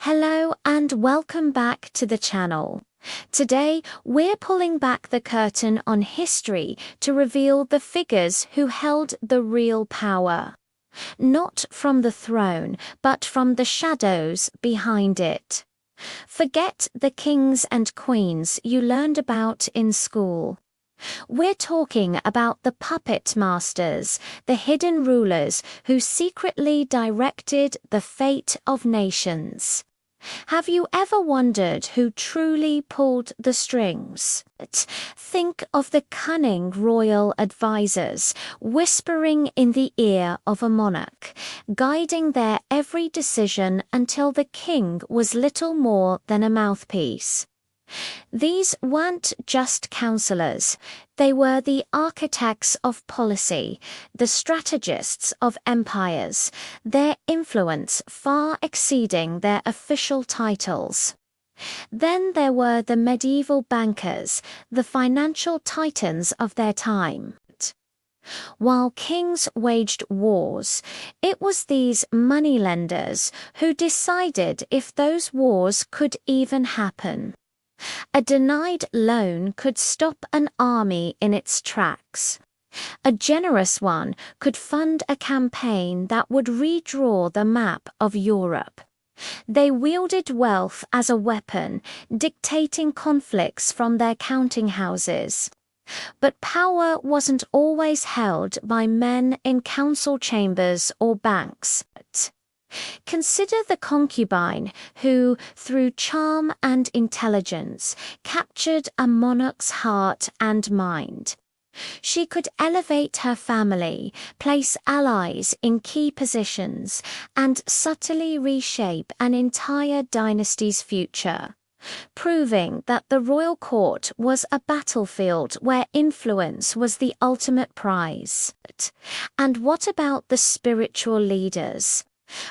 Hello and welcome back to the channel. Today, we're pulling back the curtain on history to reveal the figures who held the real power. Not from the throne, but from the shadows behind it. Forget the kings and queens you learned about in school. We're talking about the puppet masters, the hidden rulers who secretly directed the fate of nations. Have you ever wondered who truly pulled the strings? Think of the cunning royal advisors whispering in the ear of a monarch, guiding their every decision until the king was little more than a mouthpiece. These weren't just counselors, they were the architects of policy, the strategists of empires, their influence far exceeding their official titles. Then there were the medieval bankers, the financial titans of their time. While kings waged wars, it was these moneylenders who decided if those wars could even happen. A denied loan could stop an army in its tracks. A generous one could fund a campaign that would redraw the map of Europe. They wielded wealth as a weapon, dictating conflicts from their counting houses. But power wasn't always held by men in council chambers or banks. Consider the concubine who, through charm and intelligence, captured a monarch's heart and mind. She could elevate her family, place allies in key positions, and subtly reshape an entire dynasty's future, proving that the royal court was a battlefield where influence was the ultimate prize. And what about the spiritual leaders?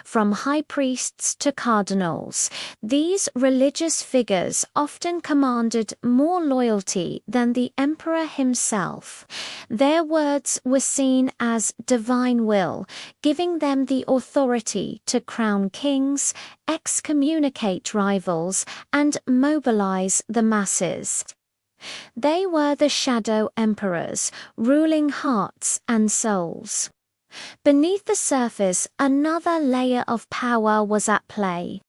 From high priests to cardinals, these religious figures often commanded more loyalty than the emperor himself. Their words were seen as divine will, giving them the authority to crown kings, excommunicate rivals, and mobilize the masses. They were the shadow emperors, ruling hearts and souls. Beneath the surface, another layer of power was at play.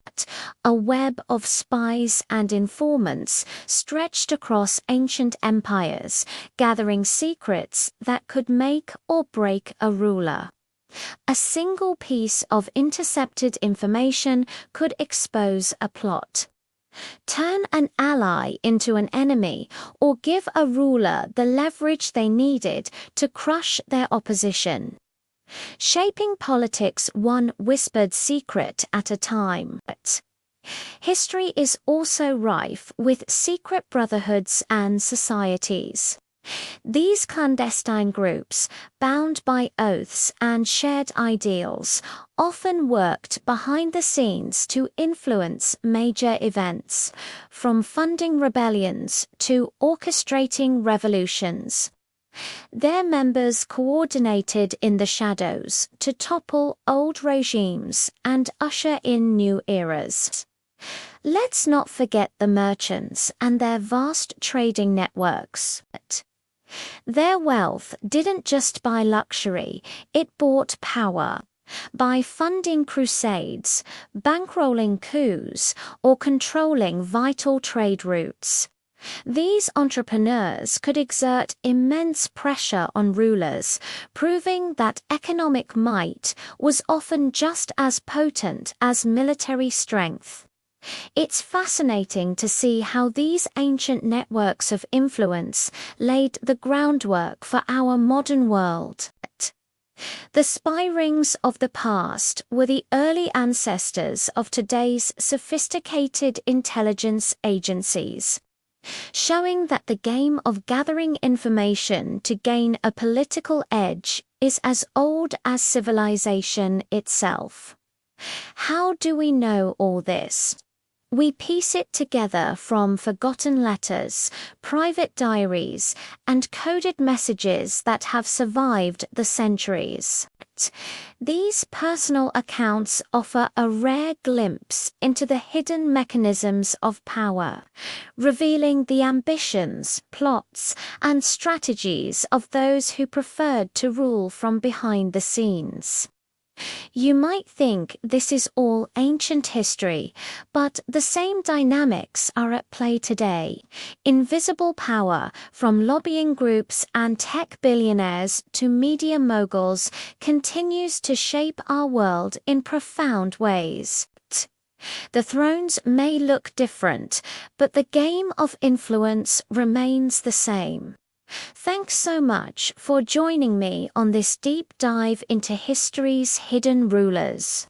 A web of spies and informants stretched across ancient empires, gathering secrets that could make or break a ruler. A single piece of intercepted information could expose a plot, turn an ally into an enemy, or give a ruler the leverage they needed to crush their opposition. Shaping politics one whispered secret at a time. History is also rife with secret brotherhoods and societies. These clandestine groups, bound by oaths and shared ideals, often worked behind the scenes to influence major events, from funding rebellions to orchestrating revolutions. Their members coordinated in the shadows to topple old regimes and usher in new eras. Let's not forget the merchants and their vast trading networks. Their wealth didn't just buy luxury, it bought power. By funding crusades, bankrolling coups, or controlling vital trade routes. These entrepreneurs could exert immense pressure on rulers, proving that economic might was often just as potent as military strength. It's fascinating to see how these ancient networks of influence laid the groundwork for our modern world. The spy rings of the past were the early ancestors of today's sophisticated intelligence agencies, showing that the game of gathering information to gain a political edge is as old as civilization itself. How do we know all this? We piece it together from forgotten letters, private diaries, and coded messages that have survived the centuries. These personal accounts offer a rare glimpse into the hidden mechanisms of power, revealing the ambitions, plots, and strategies of those who preferred to rule from behind the scenes. You might think this is all ancient history, but the same dynamics are at play today. Invisible power, from lobbying groups and tech billionaires to media moguls, continues to shape our world in profound ways. The thrones may look different, but the game of influence remains the same. Thanks so much for joining me on this deep dive into history's hidden rulers.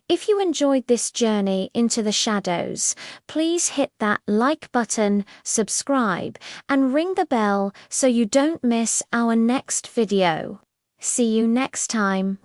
If you enjoyed this journey into the shadows, please hit that like button, subscribe, and ring the bell so you don't miss our next video. See you next time.